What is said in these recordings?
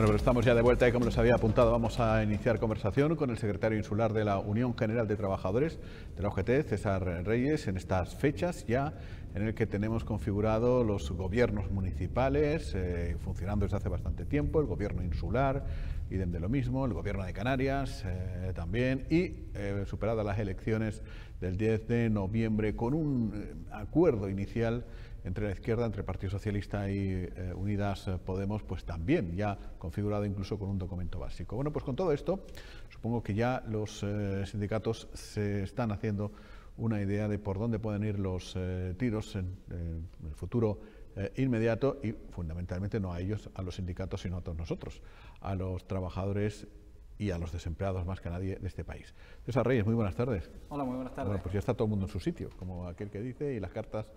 Bueno, pero estamos ya de vuelta y como les había apuntado vamos a iniciar conversación con el secretario insular de la Unión General de Trabajadores de la UGT, César Reyes, en estas fechas ya en el que tenemos configurado los gobiernos municipales funcionando desde hace bastante tiempo, el gobierno insular, idem de lo mismo, el gobierno de Canarias también y superadas las elecciones del 10 de noviembre con un acuerdo inicial entre la izquierda, entre el Partido Socialista y Unidas Podemos, pues también ya configurado incluso con un documento básico. Bueno, pues con todo esto, supongo que ya los sindicatos se están haciendo una idea de por dónde pueden ir los tiros en el futuro inmediato y fundamentalmente no a ellos, a los sindicatos, sino a todos nosotros, a los trabajadores y a los desempleados más que a nadie de este país. César Reyes, muy buenas tardes. Hola, muy buenas tardes. Bueno, pues ya está todo el mundo en su sitio, como aquel que dice, y las cartas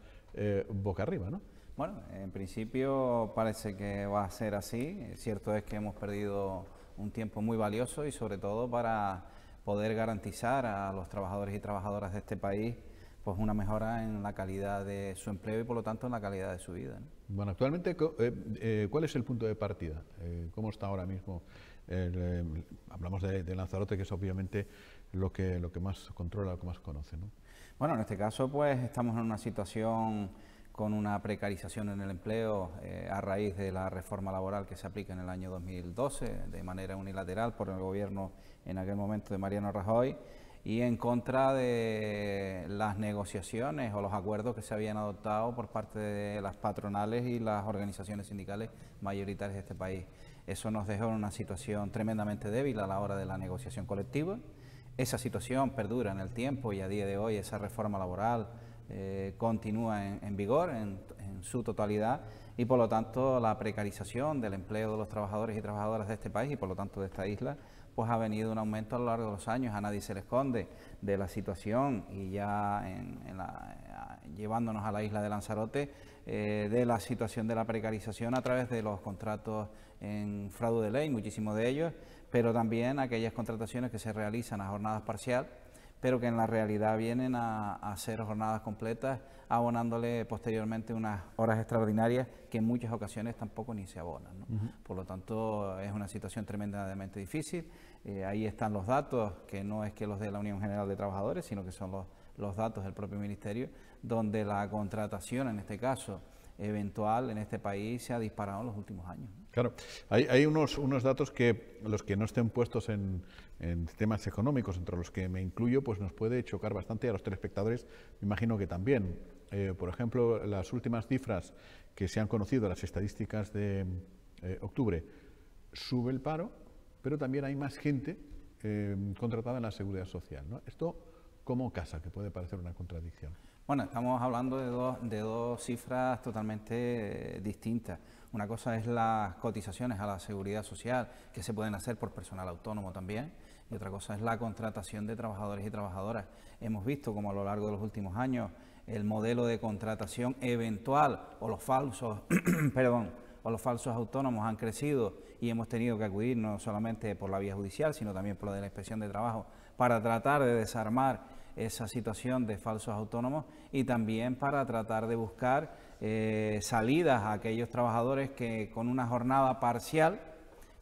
boca arriba, ¿no? Bueno, en principio parece que va a ser así. Cierto es que hemos perdido un tiempo muy valioso y sobre todo para poder garantizar a los trabajadores y trabajadoras de este país pues una mejora en la calidad de su empleo y por lo tanto en la calidad de su vida, ¿no? Bueno, actualmente, ¿cuál es el punto de partida? ¿Cómo está ahora mismo? Hablamos de Lanzarote, que es obviamente lo que más controla, lo que más conoce, ¿no? Bueno, en este caso pues estamos en una situación con una precarización en el empleo a raíz de la reforma laboral que se aplica en el año 2012 de manera unilateral por el gobierno en aquel momento de Mariano Rajoy y en contra de las negociaciones o los acuerdos que se habían adoptado por parte de las patronales y las organizaciones sindicales mayoritarias de este país. Eso nos dejó en una situación tremendamente débil a la hora de la negociación colectiva. Esa situación perdura en el tiempo y a día de hoy esa reforma laboral continúa en vigor en su totalidad y por lo tanto la precarización del empleo de los trabajadores y trabajadoras de este país y por lo tanto de esta isla pues ha venido un aumento a lo largo de los años. A nadie se le esconde de la situación y ya llevándonos a la isla de Lanzarote de la situación de la precarización a través de los contratos en fraude de ley, muchísimos de ellos, pero también aquellas contrataciones que se realizan a jornadas parcial, pero que en la realidad vienen a ser jornadas completas, abonándole posteriormente unas horas extraordinarias que en muchas ocasiones tampoco ni se abonan, ¿no? Por lo tanto, es una situación tremendamente difícil. Ahí están los datos, que no es que los de la Unión General de Trabajadores, sino que son los datos del propio Ministerio, donde la contratación, en este caso, eventual en este país se ha disparado en los últimos años, ¿no? Claro, hay unos datos que los que no estén puestos en temas económicos, entre los que me incluyo, pues nos puede chocar bastante a los telespectadores, me imagino que también. Por ejemplo, las últimas cifras que se han conocido, las estadísticas de octubre, sube el paro, pero también hay más gente contratada en la Seguridad Social, ¿no? Esto, ¿cómo casa? Que puede parecer una contradicción. Bueno, estamos hablando de dos cifras totalmente distintas. Una cosa es las cotizaciones a la Seguridad Social, que se pueden hacer por personal autónomo también, y otra cosa es la contratación de trabajadores y trabajadoras. Hemos visto como a lo largo de los últimos años el modelo de contratación eventual o los falsos, o los falsos autónomos han crecido y hemos tenido que acudir no solamente por la vía judicial, sino también por la de la Inspección de Trabajo para tratar de desarmar esa situación de falsos autónomos y también para tratar de buscar salidas a aquellos trabajadores que con una jornada parcial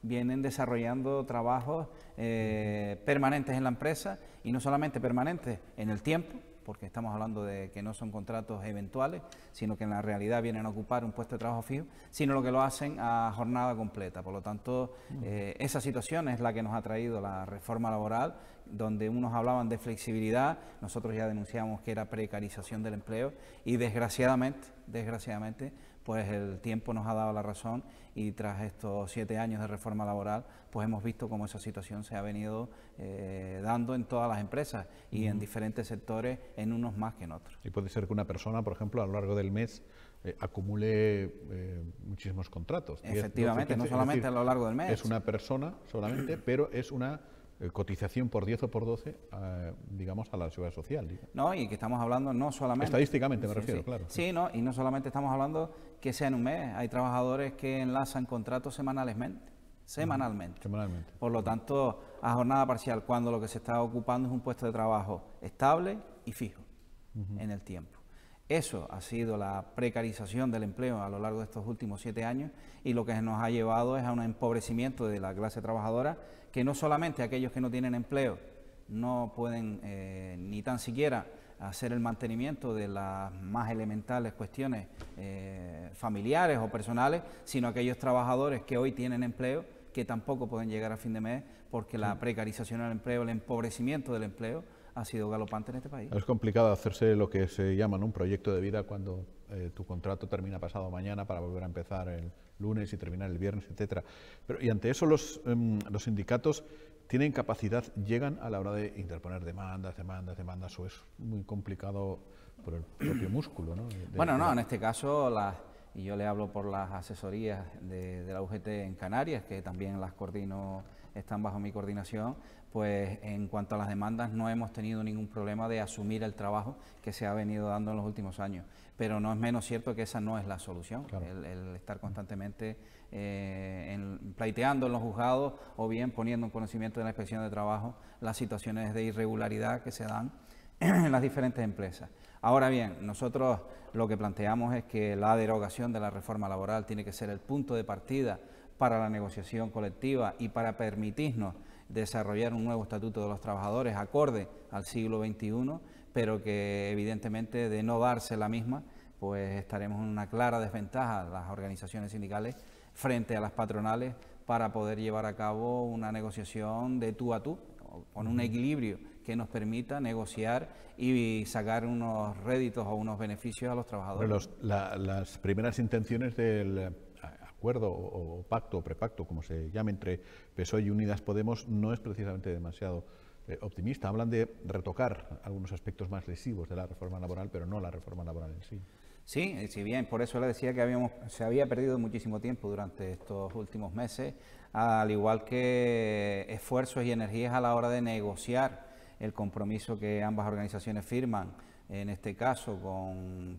vienen desarrollando trabajos permanentes en la empresa y no solamente permanentes en el tiempo, porque estamos hablando de que no son contratos eventuales, sino que en la realidad vienen a ocupar un puesto de trabajo fijo, sino lo que lo hacen a jornada completa. Por lo tanto, esa situación es la que nos ha traído la reforma laboral, donde unos hablaban de flexibilidad, nosotros ya denunciamos que era precarización del empleo y desgraciadamente, pues el tiempo nos ha dado la razón y tras estos 7 años de reforma laboral, pues hemos visto cómo esa situación se ha venido dando en todas las empresas y en diferentes sectores, en unos más que en otros. Y puede ser que una persona, por ejemplo, a lo largo del mes acumule muchísimos contratos. Efectivamente, 10, 12, 15, no solamente a lo largo del mes. Es una persona solamente, pero es una cotización por 10 o por 12, digamos, a la Seguridad Social. Digamos. No, y que estamos hablando no solamente... Estadísticamente me refiero, claro. Sí, no, y no solamente estamos hablando que sea en un mes, hay trabajadores que enlazan contratos semanalmente. Por lo tanto, a jornada parcial, cuando lo que se está ocupando es un puesto de trabajo estable y fijo en el tiempo. Eso ha sido la precarización del empleo a lo largo de estos últimos 7 años y lo que nos ha llevado es a un empobrecimiento de la clase trabajadora, que no solamente aquellos que no tienen empleo no pueden ni tan siquiera hacer el mantenimiento de las más elementales cuestiones familiares o personales, sino aquellos trabajadores que hoy tienen empleo que tampoco pueden llegar a fin de mes porque la precarización del empleo, el empobrecimiento del empleo ha sido galopante en este país. Es complicado hacerse lo que se llama, ¿no?, un proyecto de vida cuando tu contrato termina pasado mañana para volver a empezar el lunes y terminar el viernes, etcétera. Pero, y ante eso los sindicatos tienen capacidad, llegan a la hora de interponer demandas, o es muy complicado por el propio músculo, ¿no? Bueno, no, en este caso, y yo le hablo por las asesorías de la UGT en Canarias, que también las coordino, están bajo mi coordinación, pues en cuanto a las demandas no hemos tenido ningún problema de asumir el trabajo que se ha venido dando en los últimos años, pero no es menos cierto que esa no es la solución, claro. El estar constantemente pleiteando en los juzgados o bien poniendo en conocimiento de la Inspección de Trabajo las situaciones de irregularidad que se dan en las diferentes empresas. Ahora bien, nosotros lo que planteamos es que la derogación de la reforma laboral tiene que ser el punto de partida para la negociación colectiva y para permitirnos desarrollar un nuevo estatuto de los trabajadores acorde al siglo XXI, pero que evidentemente de no darse la misma, pues estaremos en una clara desventaja las organizaciones sindicales frente a las patronales para poder llevar a cabo una negociación de tú a tú, con un equilibrio que nos permita negociar y sacar unos réditos o unos beneficios a los trabajadores. Bueno, las primeras intenciones del acuerdo o pacto o prepacto, como se llame, entre PSOE y Unidas Podemos, no es precisamente demasiado optimista. Hablan de retocar algunos aspectos más lesivos de la reforma laboral, pero no la reforma laboral en sí. Sí, si bien, por eso le decía que se había perdido muchísimo tiempo durante estos últimos meses, al igual que esfuerzos y energías a la hora de negociar el compromiso que ambas organizaciones firman, en este caso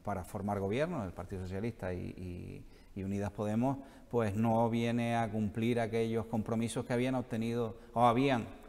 para formar gobierno, el Partido Socialista y Unidas Podemos, pues no viene a cumplir aquellos compromisos que habían obtenido o habían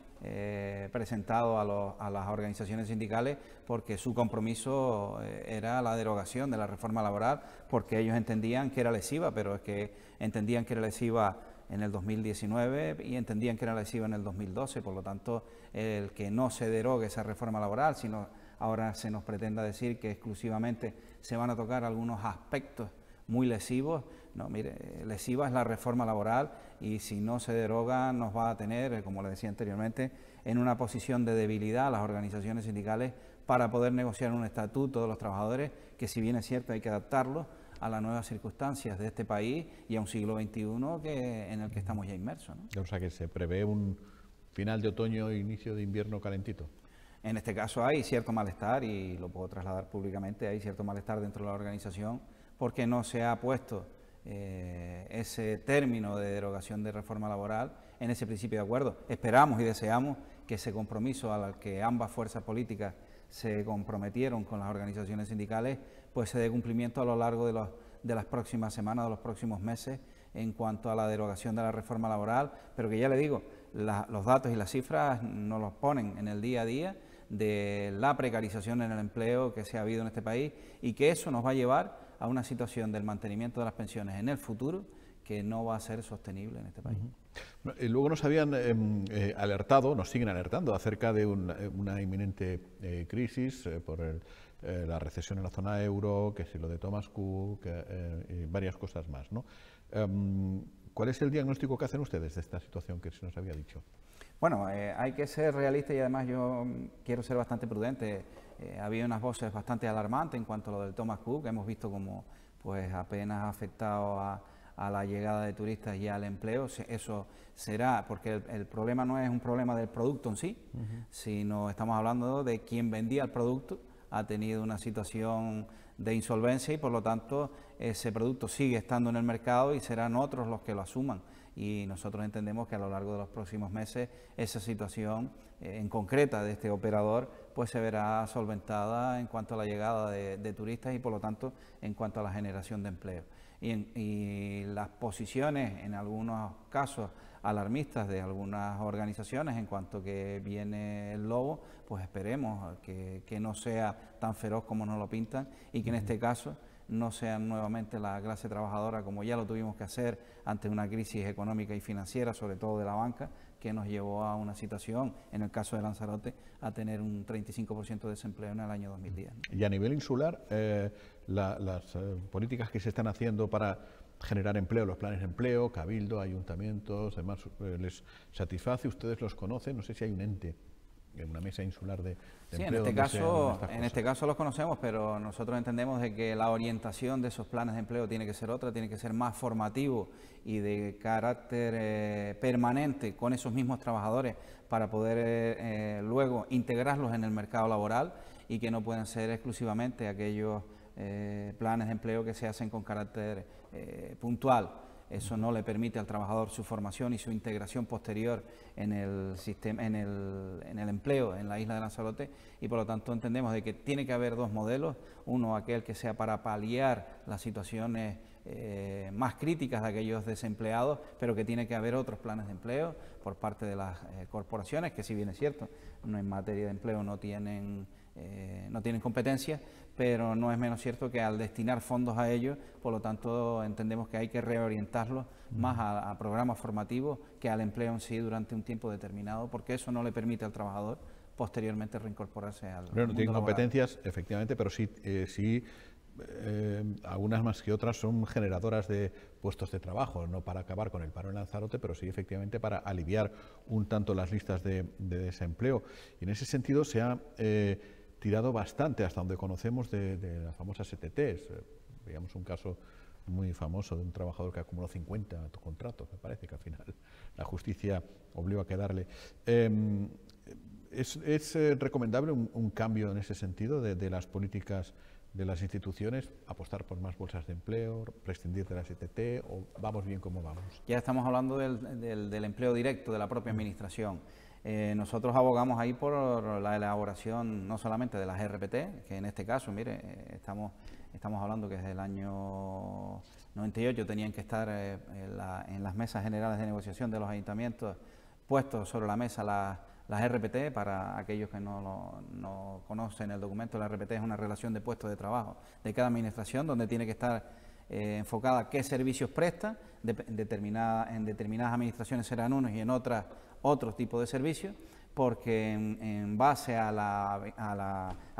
presentado a las organizaciones sindicales, porque su compromiso era la derogación de la reforma laboral, porque ellos entendían que era lesiva, pero es que entendían que era lesiva en el 2019 y entendían que era lesiva en el 2012, por lo tanto, el que no se derogue esa reforma laboral, sino ahora se nos pretenda decir que exclusivamente se van a tocar algunos aspectos muy lesivos. No, mire, lesiva es la reforma laboral y si no se deroga nos va a tener, como le decía anteriormente, en una posición de debilidad a las organizaciones sindicales para poder negociar un estatuto de los trabajadores que, si bien es cierto, hay que adaptarlo a las nuevas circunstancias de este país y a un siglo XXI en el que estamos ya inmersos, ¿no? O sea que se prevé un final de otoño e inicio de invierno calentito. En este caso hay cierto malestar, y lo puedo trasladar públicamente, hay cierto malestar dentro de la organización porque no se ha puesto ese término de derogación de reforma laboral en ese principio de acuerdo. Esperamos y deseamos que ese compromiso al que ambas fuerzas políticas se comprometieron con las organizaciones sindicales, pues se dé cumplimiento a lo largo de las próximas semanas, de los próximos meses, en cuanto a la derogación de la reforma laboral, pero que ya le digo, los datos y las cifras nos los ponen en el día a día de la precarización en el empleo que se ha habido en este país y que eso nos va a llevar a una situación del mantenimiento de las pensiones en el futuro que no va a ser sostenible en este país. Y luego nos habían alertado, nos siguen alertando acerca de una inminente crisis por la recesión en la zona euro, que si lo de Thomas Cook, y varias cosas más, ¿no? ¿Cuál es el diagnóstico que hacen ustedes de esta situación que se nos había dicho? Bueno, hay que ser realista y además yo quiero ser bastante prudente. Había unas voces bastante alarmantes en cuanto a lo del Thomas Cook. Hemos visto como pues apenas ha afectado a la llegada de turistas y al empleo. Eso será, porque el problema no es un problema del producto en sí, sino estamos hablando de quien vendía el producto ha tenido una situación de insolvencia y por lo tanto ese producto sigue estando en el mercado y serán otros los que lo asuman. Y nosotros entendemos que a lo largo de los próximos meses esa situación en concreta de este operador pues se verá solventada en cuanto a la llegada de turistas y por lo tanto en cuanto a la generación de empleo. y las posiciones, en algunos casos alarmistas, de algunas organizaciones en cuanto que viene el lobo, pues esperemos que no sea tan feroz como nos lo pintan y que en este caso no sean nuevamente la clase trabajadora, como ya lo tuvimos que hacer ante una crisis económica y financiera, sobre todo de la banca, que nos llevó a una situación, en el caso de Lanzarote, a tener un 35% de desempleo en el año 2010. Y a nivel insular, las políticas que se están haciendo para generar empleo, los planes de empleo, cabildo, ayuntamientos, demás, ¿les satisface? ¿Ustedes los conocen? No sé si hay un ente, una mesa insular de empleo. En este caso los conocemos, pero nosotros entendemos de que la orientación de esos planes de empleo tiene que ser otra, tiene que ser más formativo y de carácter permanente con esos mismos trabajadores para poder luego integrarlos en el mercado laboral, y que no pueden ser exclusivamente aquellos planes de empleo que se hacen con carácter puntual. Eso no le permite al trabajador su formación y su integración posterior en el sistema, en el empleo en la isla de Lanzarote, y por lo tanto entendemos de que tiene que haber dos modelos: uno, aquel que sea para paliar las situaciones más críticas de aquellos desempleados, pero que tiene que haber otros planes de empleo por parte de las corporaciones, que si bien es cierto, no en materia de empleo no tienen competencias, pero no es menos cierto que al destinar fondos a ellos, por lo tanto entendemos que hay que reorientarlos más a programas formativos que al empleo en sí durante un tiempo determinado, porque eso no le permite al trabajador posteriormente reincorporarse al mundo no tienen laboral. competencias, efectivamente, pero sí algunas más que otras son generadoras de puestos de trabajo, no para acabar con el paro en Lanzarote, pero sí efectivamente para aliviar un tanto las listas de desempleo. Y en ese sentido se ha tirado bastante, hasta donde conocemos, de las famosas ETTs. Veíamos un caso muy famoso de un trabajador que acumuló 50 contratos, me parece que al final la justicia obligó a quedarle. ¿Es recomendable un cambio en ese sentido de las políticas de las instituciones, apostar por más bolsas de empleo, prescindir de las ETT, o vamos bien como vamos? Ya estamos hablando del empleo directo de la propia administración. Nosotros abogamos ahí por la elaboración no solamente de las RPT, que en este caso, mire, estamos hablando que desde el año 98 tenían que estar en las mesas generales de negociación de los ayuntamientos puestos sobre la mesa las RPT. Para aquellos que no conocen el documento, la RPT es una relación de puestos de trabajo de cada administración, donde tiene que estar enfocada qué servicios presta, en determinadas administraciones serán unos y en otras otros tipos de servicios, porque en base al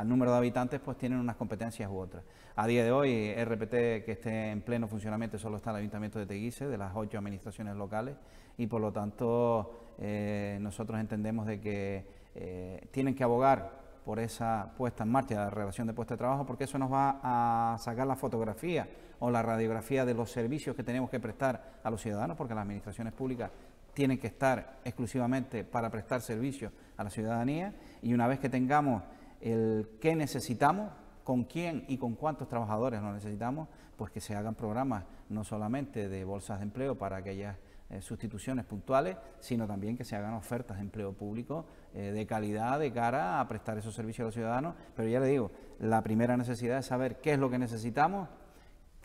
número de habitantes pues tienen unas competencias u otras. A día de hoy, RPT que esté en pleno funcionamiento solo está el Ayuntamiento de Teguise, de las 8 administraciones locales, y por lo tanto nosotros entendemos de que tienen que abogar por esa puesta en marcha de la relación de puestos de trabajo, porque eso nos va a sacar la fotografía o la radiografía de los servicios que tenemos que prestar a los ciudadanos, porque las administraciones públicas tienen que estar exclusivamente para prestar servicios a la ciudadanía, y una vez que tengamos el qué necesitamos, con quién y con cuántos trabajadores lo necesitamos, pues que se hagan programas no solamente de bolsas de empleo para aquellas sustituciones puntuales, sino también que se hagan ofertas de empleo público de calidad de cara a prestar esos servicios a los ciudadanos. Pero ya le digo, la primera necesidad es saber qué es lo que necesitamos,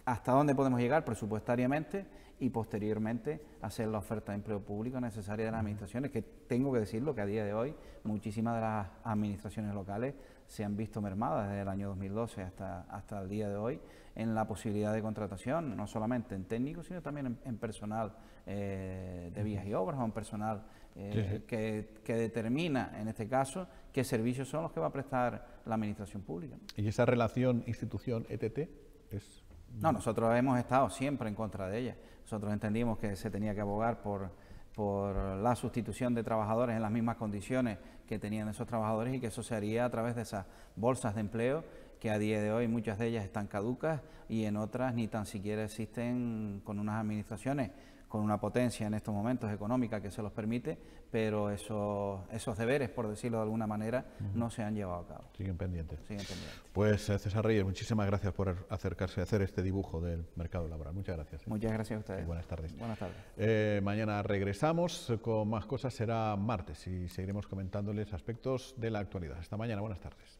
hasta dónde podemos llegar presupuestariamente, y posteriormente hacer la oferta de empleo público necesaria de las administraciones, que tengo que decirlo que a día de hoy muchísimas de las administraciones locales se han visto mermadas desde el año 2012 hasta el día de hoy en la posibilidad de contratación, no solamente en técnicos, sino también en personal de vías y obras, o en personal que determina, en este caso, qué servicios son los que va a prestar la administración pública. ¿Y esa relación institución-ETT es...? No, nosotros hemos estado siempre en contra de ella. Nosotros entendimos que se tenía que abogar por la sustitución de trabajadores en las mismas condiciones que tenían esos trabajadores, y que eso se haría a través de esas bolsas de empleo, que a día de hoy muchas de ellas están caducas y en otras ni tan siquiera existen, con unas administraciones con una potencia en estos momentos económica que se los permite, pero esos deberes, por decirlo de alguna manera, no se han llevado a cabo. Siguen pendientes. Siguen pendientes. Pues César Reyes, muchísimas gracias por acercarse a hacer este dibujo del mercado laboral. Muchas gracias. Muchas gracias a ustedes. Y buenas tardes. Buenas tardes. Mañana regresamos con más cosas, será martes, y seguiremos comentándoles aspectos de la actualidad. Hasta mañana, buenas tardes.